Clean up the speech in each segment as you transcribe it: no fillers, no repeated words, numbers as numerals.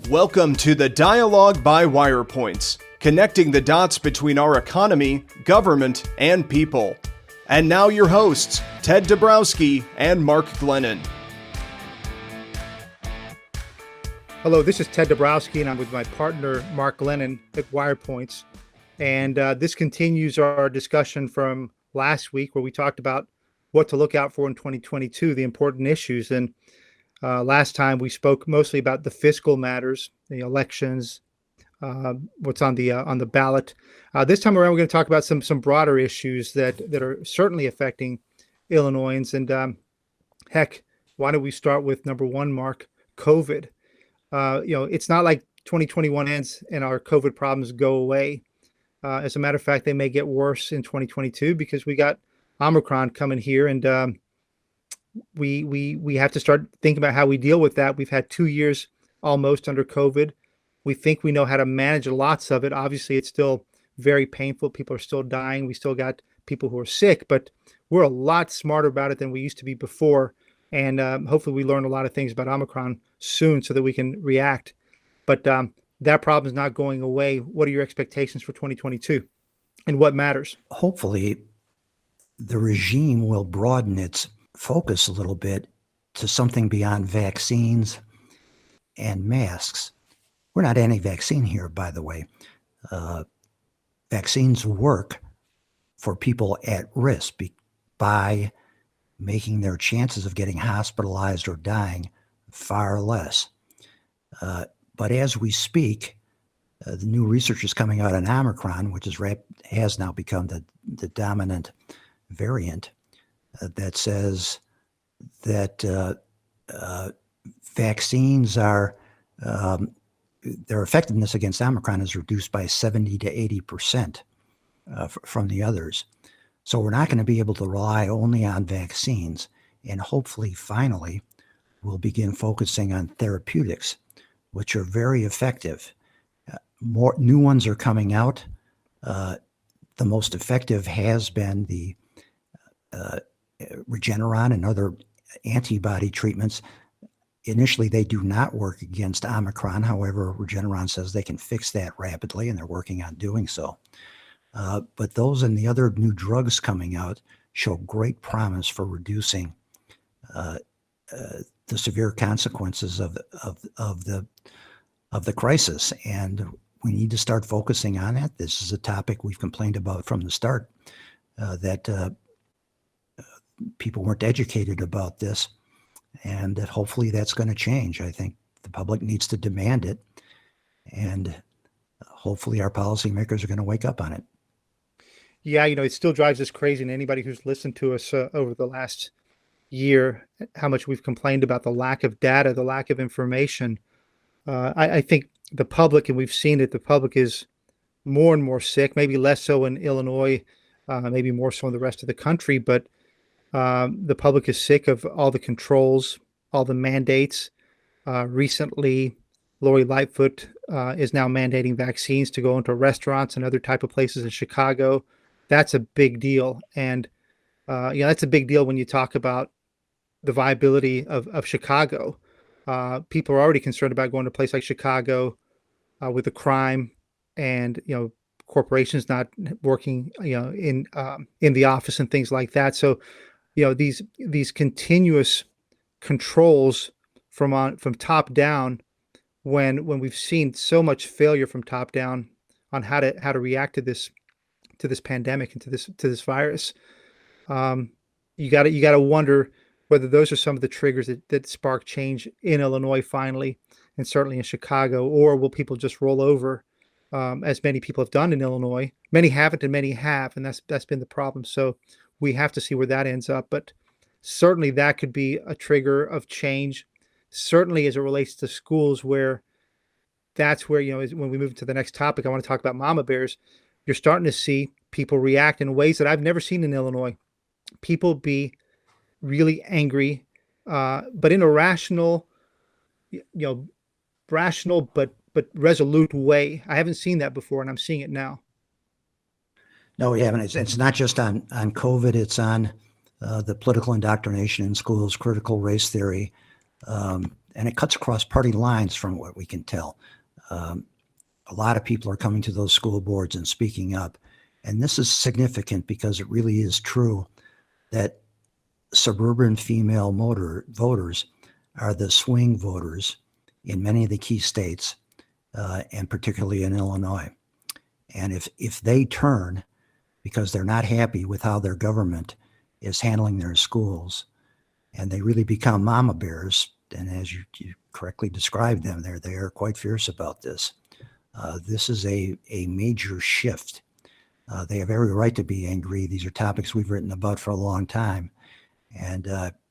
Welcome to the Dialogue by WirePoints, connecting the dots between our economy, government, and people. And now your hosts, Ted Dabrowski and Mark Glennon. Hello, this is Ted Dabrowski, and I'm with my partner, Mark Glennon at WirePoints. And this continues our discussion from last week where we talked about what to look out for in 2022, the important issues. And last time we spoke mostly about the fiscal matters, the elections, what's on the ballot. This time around, we're going to talk about some broader issues that are certainly affecting Illinoisans. And heck, why don't we start with number one, Mark, COVID. It's not like 2021 ends and our COVID problems go away. As a matter of fact, they may get worse in 2022 because we got Omicron coming here, and we have to start thinking about how we deal with that. We've had 2 years almost under COVID. We think we know how to manage lots of it. Obviously, it's still very painful. People are still dying. We still got people who are sick, but we're a lot smarter about it than we used to be before. And hopefully we learn a lot of things about Omicron soon so that we can react. But that problem is not going away. What are your expectations for 2022 and what matters? Hopefully the regime will broaden its focus a little bit to something beyond vaccines and masks. We're not anti-vaccine here, by the way. Vaccines work for people at risk by making their chances of getting hospitalized or dying far less. But as we speak, the new research is coming out on Omicron, which has now become the dominant variant, that says that vaccines are, their effectiveness against Omicron is reduced by 70 to 80% from the others. So we're not going to be able to rely only on vaccines, and hopefully, finally, we'll begin focusing on therapeutics, which are very effective. More new ones are coming out. The most effective has been the Regeneron and other antibody treatments. Initially, they do not work against Omicron. However, Regeneron says they can fix that rapidly, and they're working on doing so. But those and the other new drugs coming out show great promise for reducing the severe consequences of the crisis, and we need to start focusing on that. This is a topic we've complained about from the start, that people weren't educated about this, and that hopefully that's going to change. I think the public needs to demand it, and hopefully our policymakers are going to wake up on it. Yeah, it still drives us crazy, and anybody who's listened to us over the last year, how much we've complained about the lack of data, the lack of information. I think the public, and we've seen it, the public is more and more sick, maybe less so in Illinois, maybe more so in the rest of the country, but the public is sick of all the controls, all the mandates. Recently, Lori Lightfoot is now mandating vaccines to go into restaurants and other type of places in Chicago. That's a big deal. And that's a big deal when you talk about the viability of Chicago. People are already concerned about going to a place like Chicago with the crime and, corporations not working, in the office and things like that. So, these continuous controls from top down, when we've seen so much failure from top down on how to react to this pandemic and to this virus, you got to wonder whether those are some of the triggers that spark change in Illinois finally, and certainly in Chicago, or will people just roll over, as many people have done in Illinois? Many haven't and many have, and that's been the problem. So we have to see where that ends up. But certainly that could be a trigger of change, certainly as it relates to schools, where that's where, when we move to the next topic, I want to talk about mama bears. You're starting to see people react in ways that I've never seen in Illinois. People be really angry, but in a rational but resolute way. I haven't seen that before, and I'm seeing it now. No, we haven't. It's not just on COVID. It's on the political indoctrination in schools, critical race theory, and it cuts across party lines from what we can tell. A lot of people are coming to those school boards and speaking up. And this is significant because it really is true that suburban female voters are the swing voters in many of the key states, and particularly in Illinois. And if they turn because they're not happy with how their government is handling their schools, and they really become mama bears, and as you correctly described them, they are quite fierce about this. This is a major shift. They have every right to be angry. These are topics we've written about for a long time. And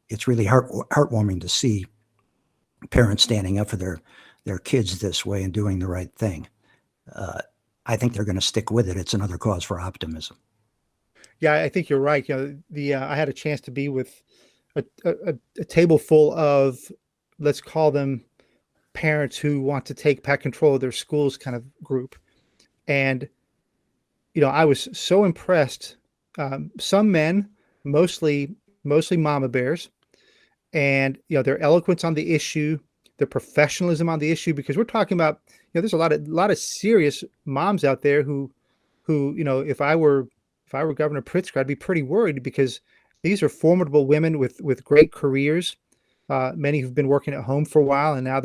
it's really heartwarming to see parents standing up for their kids this way and doing the right thing. I think they're going to stick with it. It's another cause for optimism. Yeah, I think you're right. I had a chance to be with a table full of, let's call them parents who want to take back control of their schools kind of group. And, I was so impressed. Some men, mostly mama bears, and, their eloquence on the issue, their professionalism on the issue, because we're talking about, there's a lot of serious moms out there who, if I were Governor Pritzker, I'd be pretty worried, because these are formidable women with great careers. Many who've been working at home for a while, and now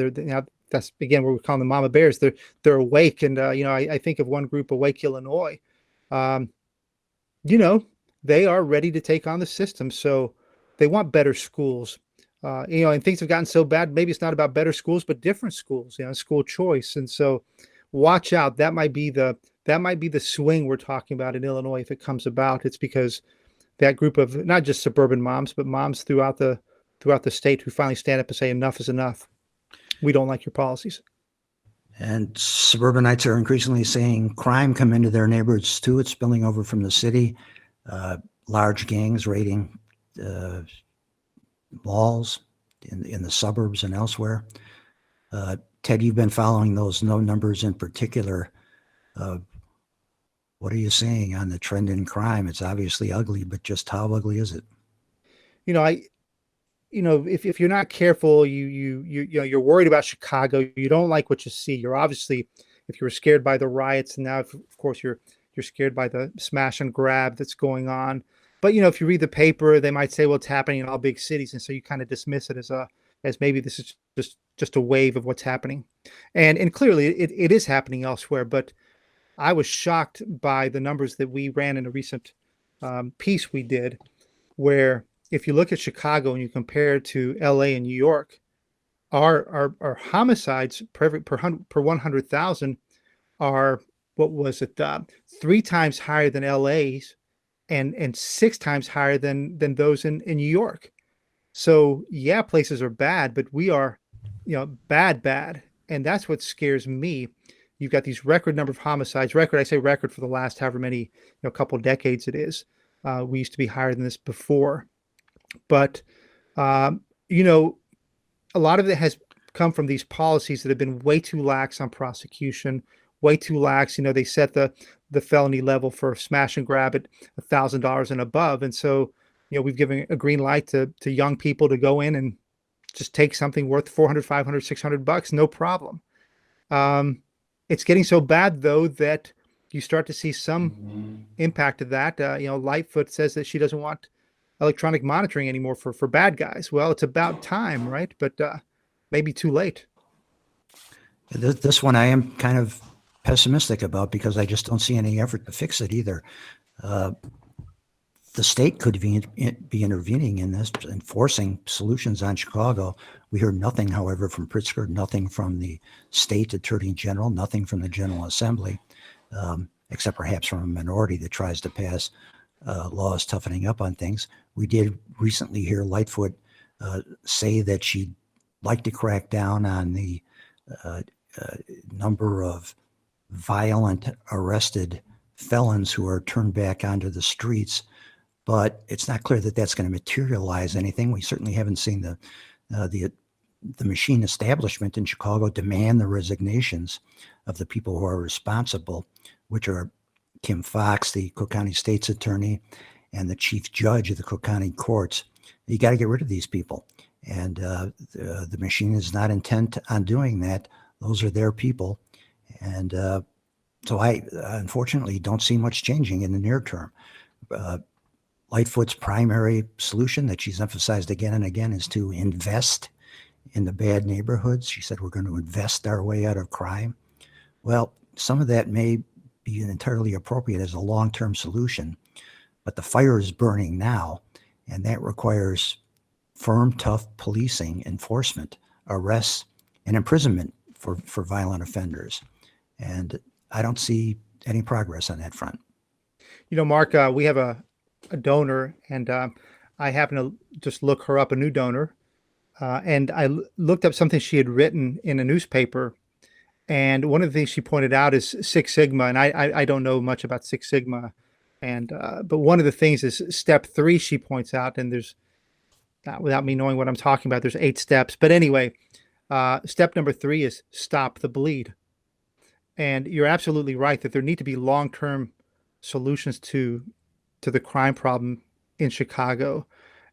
that's again what we're calling the mama bears. They're awake, and I think of one group, Awake Illinois. They are ready to take on the system, so they want better schools. And things have gotten so bad. Maybe it's not about better schools, but different schools. School choice, and so watch out. That might be the swing we're talking about in Illinois if it comes about. It's because that group of not just suburban moms, but moms throughout the state who finally stand up and say enough is enough. We don't like your policies. And suburbanites are increasingly seeing crime come into their neighborhoods too. It's spilling over from the city. Large gangs raiding malls in the suburbs and elsewhere. Ted, you've been following those numbers in particular. What are you seeing on the trend in crime? It's obviously ugly, but just how ugly is it? If you're not careful, you're worried about Chicago. You don't like what you see. You're obviously, if you were scared by the riots, and now of course you're scared by the smash and grab that's going on. But if you read the paper, they might say, well, it's happening in all big cities, and so you kind of dismiss it as maybe this is just a wave of what's happening, and clearly it is happening elsewhere. But I was shocked by the numbers that we ran in a recent piece we did, where if you look at Chicago and you compare it to LA and New York, our homicides per 100,000 are, what was it, 3 times higher than LA's and 6 times higher than those in New York. So yeah, places are bad, but we are, bad. And that's what scares me. You've got these record number of homicides, I say record for the last however many, couple decades it is. We used to be higher than this before. But, a lot of it has come from these policies that have been way too lax on prosecution, way too lax. They set the felony level for smash and grab at $1,000 and above. And so, we've given a green light to young people to go in and just take something worth $400, $500, $600, no problem. It's getting so bad, though, that you start to see some impact of that. Lightfoot says that she doesn't want electronic monitoring anymore for bad guys. Well, it's about time, right? But maybe too late. This one I am kind of pessimistic about, because I just don't see any effort to fix it either. The state could be intervening in this, enforcing solutions on Chicago. We heard nothing, however, from Pritzker, nothing from the state attorney general, nothing from the General Assembly, except perhaps from a minority that tries to pass laws toughening up on things. We did recently hear Lightfoot say that she'd like to crack down on the number of violent arrested felons who are turned back onto the streets, but it's not clear that that's going to materialize anything. We certainly haven't seen the machine establishment in Chicago demand the resignations of the people who are responsible, which are Kim Foxx, the Cook County State's attorney, and the chief judge of the Cook County courts. You got to get rid of these people. And the machine is not intent on doing that. Those are their people. And so I unfortunately don't see much changing in the near term. Lightfoot's primary solution that she's emphasized again and again is to invest in the bad neighborhoods. She said, we're going to invest our way out of crime. Well, some of that may be entirely appropriate as a long-term solution, but the fire is burning now, and that requires firm, tough policing, enforcement, arrests, and imprisonment for violent offenders. And I don't see any progress on that front. You know, Mark, we have a donor, and I happen to just look her up, a new donor, and I looked up something she had written in a newspaper. And one of the things she pointed out is Six Sigma, and I don't know much about Six Sigma, and but one of the things is step 3 she points out, and there's without me knowing what I'm talking about, there's 8 steps. But anyway, step number 3 is stop the bleed. And you're absolutely right that there need to be long-term solutions to the crime problem in Chicago,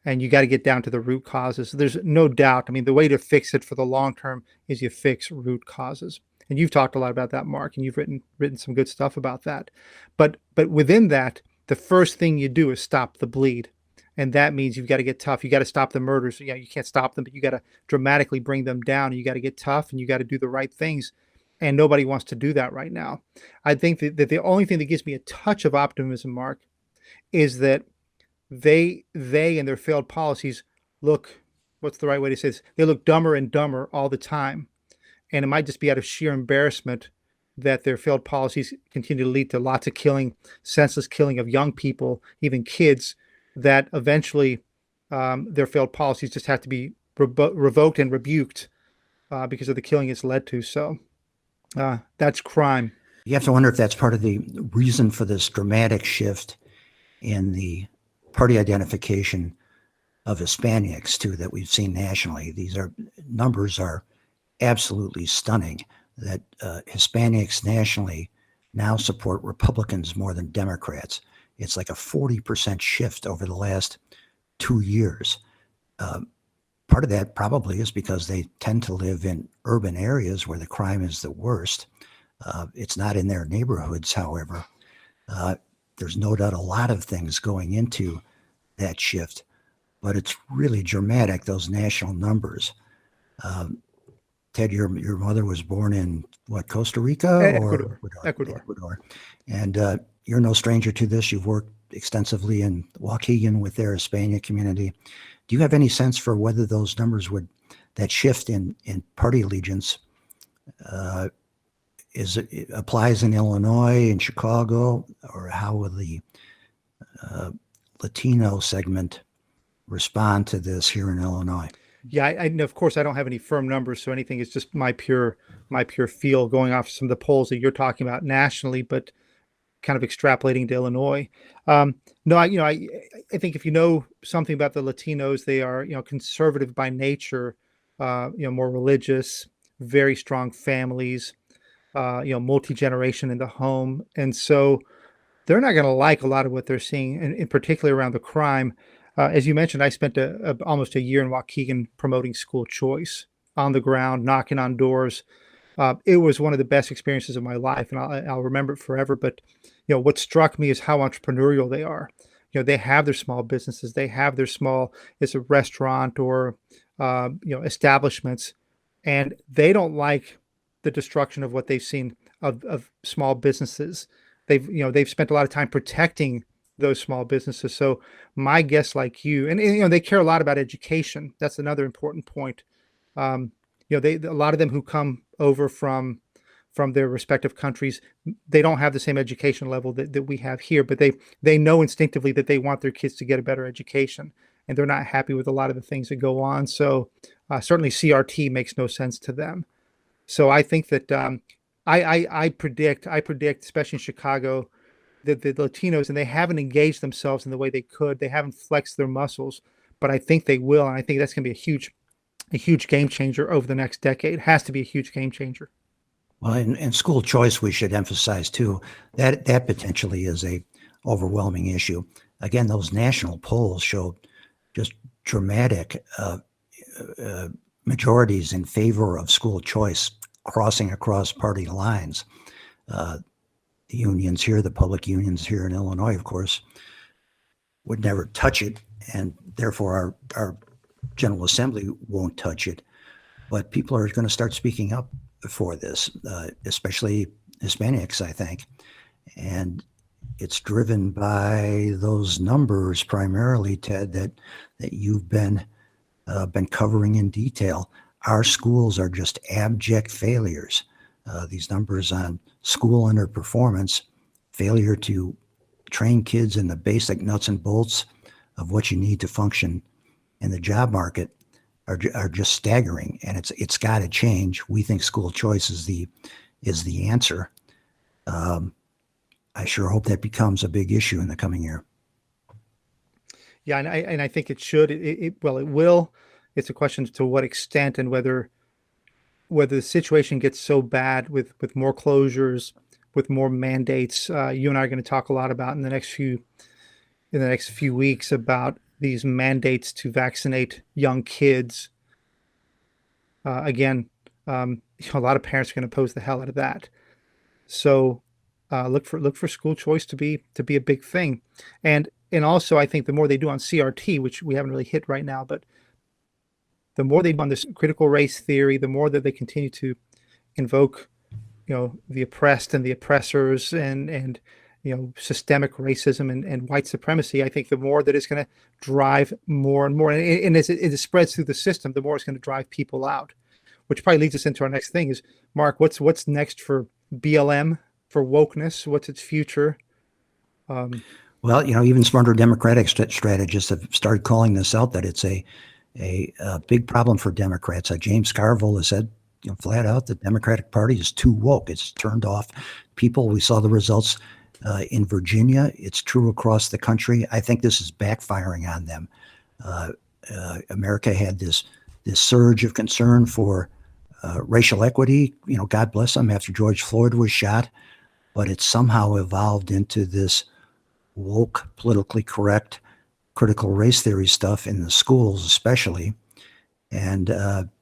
and you got to get down to the root causes. There's no doubt. I mean, the way to fix it for the long term is you fix root causes. And you've talked a lot about that, Mark, and you've written some good stuff about that. But within that, the first thing you do is stop the bleed. And that means you've got to get tough. You got to stop the murders. You can't stop them, but you got to dramatically bring them down. And you got to get tough, and you got to do the right things. And nobody wants to do that right now. I think that the only thing that gives me a touch of optimism, Mark, is that they and their failed policies look, what's the right way to say this? They look dumber and dumber all the time. And it might just be out of sheer embarrassment that their failed policies continue to lead to lots of killing, senseless killing of young people, even kids, that eventually their failed policies just have to be revoked and rebuked because of the killing it's led to. So that's crime. You have to wonder if that's part of the reason for this dramatic shift in the party identification of Hispanics too that we've seen nationally. Numbers are absolutely stunning that Hispanics nationally now support Republicans more than Democrats. It's like a 40% shift over the last 2 years. Part of that probably is because they tend to live in urban areas where the crime is the worst. It's not in their neighborhoods, however. There's no doubt a lot of things going into that shift, but it's really dramatic, those national numbers. Ted, your mother was born in what, Costa Rica? Ecuador. Ecuador. And you're no stranger to this. You've worked extensively in Waukegan with their Hispanic community. Do you have any sense for whether those numbers that shift in party allegiance, it applies in Illinois, in Chicago, or how will the Latino segment respond to this here in Illinois? Yeah, I of course I don't have any firm numbers, so anything is just my pure feel going off some of the polls that you're talking about nationally, but kind of extrapolating to Illinois. No, I think if you know something about the Latinos, they are conservative by nature, more religious, very strong families, multi-generation in the home, and so they're not going to like a lot of what they're seeing, and in particular around the crime. As you mentioned, I spent almost a year in Waukegan promoting school choice on the ground, knocking on doors. It was one of the best experiences of my life, and I'll remember it forever. But what struck me is how entrepreneurial they are. They have their small businesses, they have their it's a restaurant or establishments, and they don't like the destruction of what they've seen of small businesses. They've spent a lot of time protecting those small businesses. So my guess, like you, and they care a lot about education. That's another important point. A lot of them who come over from their respective countries, they don't have the same education level that we have here, but they know instinctively that they want their kids to get a better education, and they're not happy with a lot of the things that go on. So certainly CRT makes no sense to them. So I think that I predict, especially in Chicago, that the Latinos, and they haven't engaged themselves in the way they could. They haven't flexed their muscles, but I think they will, and I think that's going to be a huge game changer over the next decade. It has to be a huge game changer. Well, in school choice, we should emphasize too that potentially is a overwhelming issue. Again, those national polls show just dramatic majorities in favor of school choice crossing across party lines. The unions here, the public unions here in Illinois, of course, would never touch it, and therefore our General Assembly won't touch it. But people are going to start speaking up for this, especially Hispanics, I think. And it's driven by those numbers primarily, Ted, that you've been covering in detail. Our schools are just abject failures. These numbers on school underperformance, failure to train kids in the basic nuts and bolts of what you need to function in the job market are just staggering, and it's got to change. We think school choice is the answer. I sure hope that becomes a big issue in the coming year. Yeah, and I think it should. It will. It's a question to what extent and whether the situation gets so bad with more closures, with more mandates. You and I are going to talk a lot about in the next few weeks about these mandates to vaccinate young kids. Again, a lot of parents are going to oppose the hell out of that. So look for school choice to be a big thing, and also I think the more they do on CRT, which we haven't really hit right now, but the more they do on this critical race theory, the more that they continue to invoke, the oppressed and the oppressors and systemic racism and white supremacy, I think the more that it's going to drive more and more, and as it spreads through the system, the more it's going to drive people out, which probably leads us into our next thing is, Mark, what's next for BLM, for wokeness? What's its future? Well, even smarter Democratic strategists have started calling this out, that it's a big problem for Democrats. James Carville has said, flat out, the Democratic Party is too woke. It's turned off people. We saw the results in Virginia. It's true across the country. I think this is backfiring on them. America had this surge of concern for racial equity. God bless them, after George Floyd was shot, but it somehow evolved into this woke, politically correct, critical race theory stuff in the schools, especially. And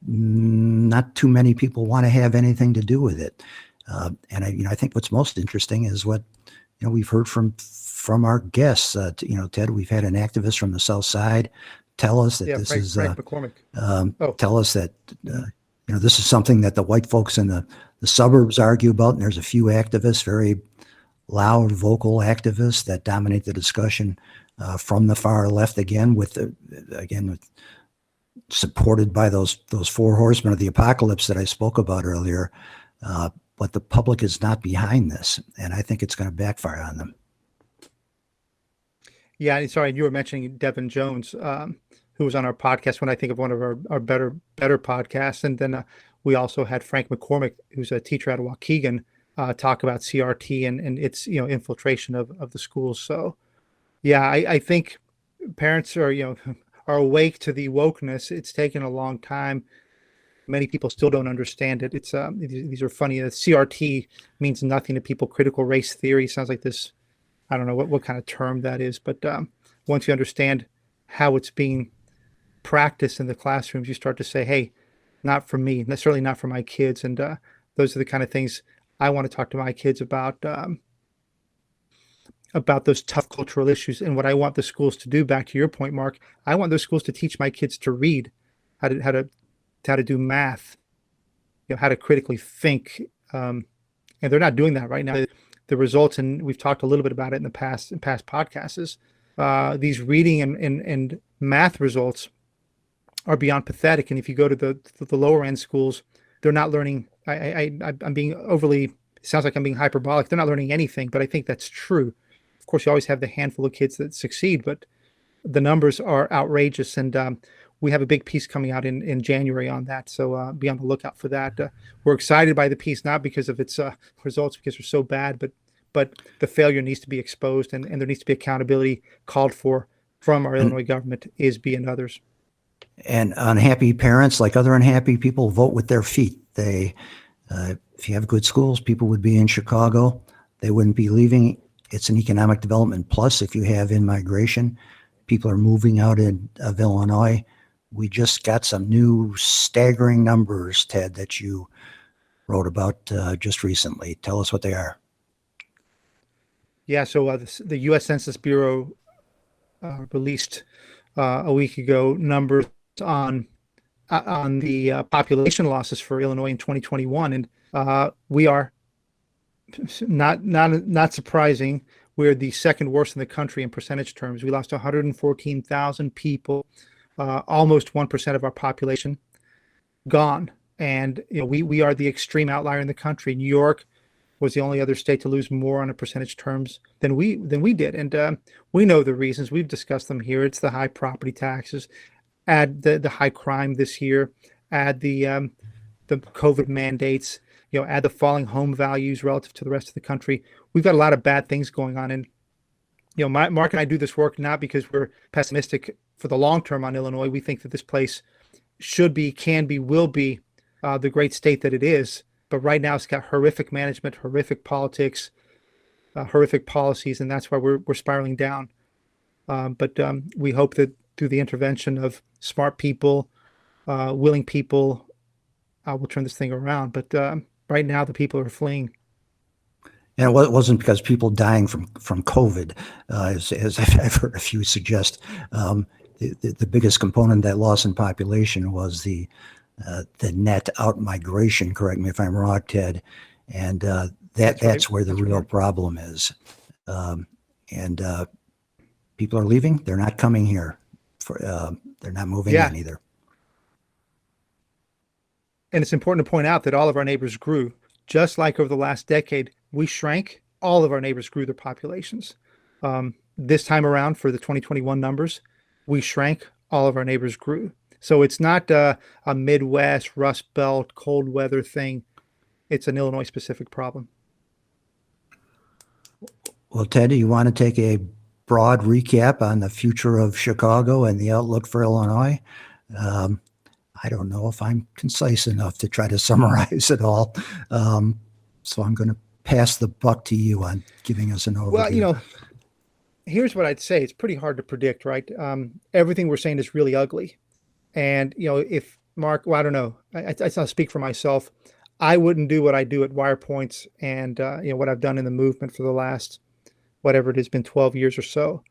not too many people want to have anything to do with it. And I think what's most interesting is what we've heard from our guests. Ted, we've had an activist from the South Side tell us that Frank McCormick. Tell us that this is something that the white folks in the suburbs argue about, and there's a few activists, very loud, vocal activists, that dominate the discussion from the far left. Again, supported by those four horsemen of the apocalypse that I spoke about earlier. But the public is not behind this, and I think it's going to backfire on them. Yeah, sorry, you were mentioning Devin Jones, who was on our podcast, when I think of one of our better podcasts. And then we also had Frank McCormick, who's a teacher out of Waukegan, talk about CRT and its infiltration of the schools. So yeah, I think parents are awake to the wokeness. It's taken a long time. Many people still don't understand it. It's these are funny. CRT means nothing to people. Critical race theory sounds like this. I don't know what kind of term that is, but once you understand how it's being practiced in the classrooms, you start to say, hey, not for me, certainly not for my kids. And those are the kind of things I want to talk to my kids about those tough cultural issues. And what I want the schools to do, back to your point, Mark, I want those schools to teach my kids to read, how to do math, how to critically think. And they're not doing that right now. The results, and we've talked a little bit about it in past podcasts, is these reading and math results are beyond pathetic. And if you go to the lower end schools, they're not learning. I'm being overly, it sounds like I'm being hyperbolic. They're not learning anything, but I think that's true. Of course, you always have the handful of kids that succeed, but the numbers are outrageous. And we have a big piece coming out in January on that. So be on the lookout for that. We're excited by the piece, not because of its results, because they're so bad, but the failure needs to be exposed, and there needs to be accountability called for from our Illinois government, ISB, and others. And unhappy parents, like other unhappy people, vote with their feet. They, if you have good schools, people would be in Chicago. They wouldn't be leaving. It's an economic development plus if you have in-migration. People are moving out of Illinois. we just got some new staggering numbers, Ted, that you wrote about just recently. Tell us what they are. Yeah, so the U.S. Census Bureau released a week ago numbers on the population losses for Illinois in 2021, and we are not surprising. We're the second worst in the country in percentage terms. We lost 114,000 people, almost 1% of our population gone. And we are the extreme outlier in the country. New York was the only other state to lose more on a percentage terms than we did. And we know the reasons. We've discussed them here. It's the high property taxes, add the high crime this year, add the COVID mandates, add the falling home values relative to the rest of the country. We've got a lot of bad things going on. And Mark and I do this work not because we're pessimistic for the long term on Illinois. We think that this place should be, can be, will be the great state that it is. But right now it's got horrific management, horrific politics, horrific policies, and that's why we're spiraling down. But we hope that through the intervention of smart people, willing people, we'll turn this thing around. But right now the people are fleeing. And it wasn't because people dying from COVID, as I've heard a few suggest. The biggest component of that loss in population was the net out migration. Correct me if I'm wrong, Ted. And that's right. Where the real problem is. And people are leaving. They're not coming here. They're not moving in either. And it's important to point out that all of our neighbors grew. Just like over the last decade, we shrank. All of our neighbors grew their populations. This time around for the 2021 numbers, we shrank. All of our neighbors grew. So it's not a Midwest, Rust Belt, cold weather thing. It's an Illinois specific problem. Well, Ted, do you want to take a broad recap on the future of Chicago and the outlook for Illinois? I don't know if I'm concise enough to try to summarize it all. So I'm going to pass the buck to you on giving us an overview. Well, here's what I'd say. It's pretty hard to predict, right? Everything we're saying is really ugly. And, if Mark, well, I don't know, I'll speak for myself. I wouldn't do what I do at WirePoints and, what I've done in the movement for the last, whatever it has been 12 years or so.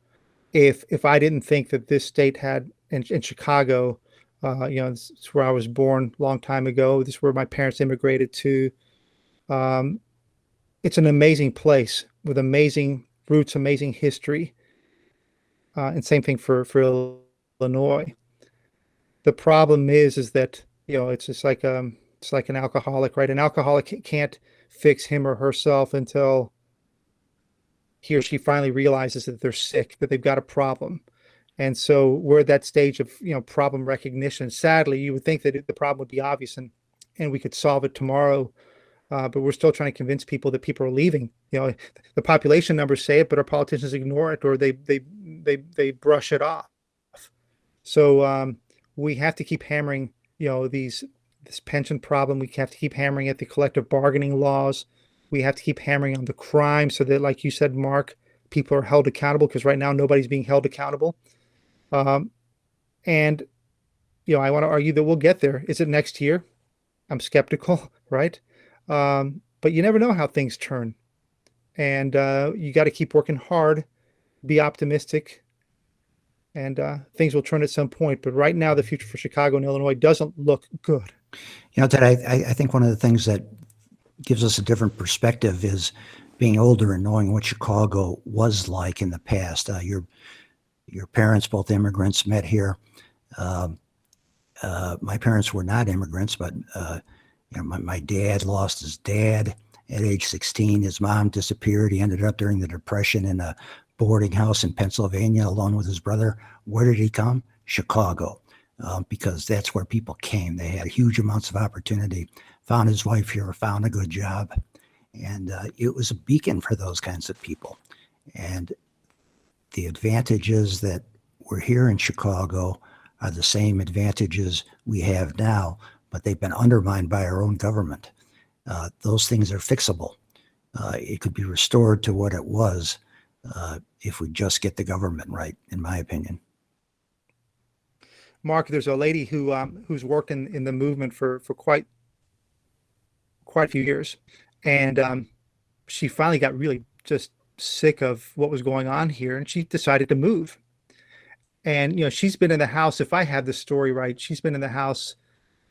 If I didn't think that this state had in Chicago, this is where I was born a long time ago. This is where my parents immigrated to. It's an amazing place with amazing roots, amazing history. And same thing for Illinois. The problem is that, it's just like it's like an alcoholic, right? An alcoholic can't fix him or herself until he or she finally realizes that they're sick, that they've got a problem. And so we're at that stage of, problem recognition. Sadly, you would think that the problem would be obvious and we could solve it tomorrow. But we're still trying to convince people that people are leaving. The population numbers say it, but our politicians ignore it or they brush it off. So we have to keep hammering, this pension problem. We have to keep hammering at the collective bargaining laws. We have to keep hammering on the crime so that, like you said, Mark, people are held accountable, because right now nobody's being held accountable. And, I want to argue that we'll get there. Is it next year? I'm skeptical, right? But you never know how things turn. And you got to keep working hard, be optimistic, and things will turn at some point. But right now, the future for Chicago and Illinois doesn't look good. Ted, I think one of the things that gives us a different perspective is being older and knowing what Chicago was like in the past. Your parents, both immigrants, met here. My parents were not immigrants, but my dad lost his dad at age 16. His mom disappeared. He ended up during the Depression in a boarding house in Pennsylvania along with his brother. Where did he come? Chicago, because that's where people came. They had huge amounts of opportunity, found his wife here, found a good job. And it was a beacon for those kinds of people. And the advantages that were here in Chicago are the same advantages we have now, but they've been undermined by our own government. Those things are fixable. It could be restored to what it was if we just get the government right, in my opinion. Mark, there's a lady who's worked in the movement for quite a few years, and she finally got really just sick of what was going on here, and she decided to move. And she's been in the house. If I have the story right, she's been in the house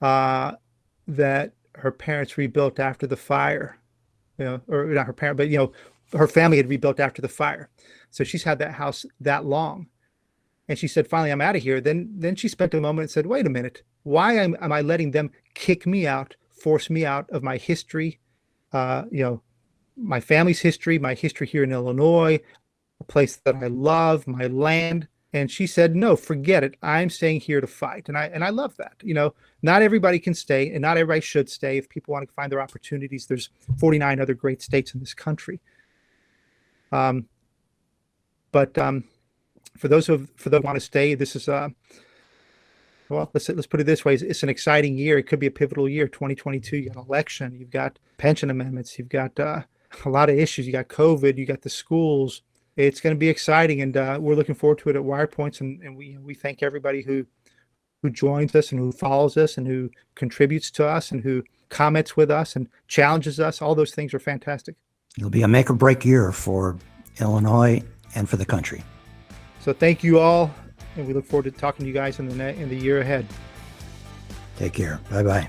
that her parents rebuilt after the fire. Or not her parent, but her family had rebuilt after the fire. So she's had that house that long. And she said, finally, I'm out of here. Then she spent a moment and said, wait a minute, why am I letting them kick me out, force me out of my history, my family's history, my history here in Illinois, a place that I love, my land. And she said, no, forget it. I'm staying here to fight. And I love that. Not everybody can stay, and not everybody should stay. If people want to find their opportunities, there's 49 other great states in this country. But for those who want to stay, this is well, let's put it this way: it's an exciting year. It could be a pivotal year. 2022. You got an election. You've got pension amendments. You've got a lot of issues. You got COVID. You got the schools. It's going to be exciting, and we're looking forward to it at WirePoints. And we thank everybody who joins us and who follows us and who contributes to us and who comments with us and challenges us. All those things are fantastic. It'll be a make or break year for Illinois and for the country. So thank you all, and we look forward to talking to you guys in the year ahead. Take care. Bye-bye.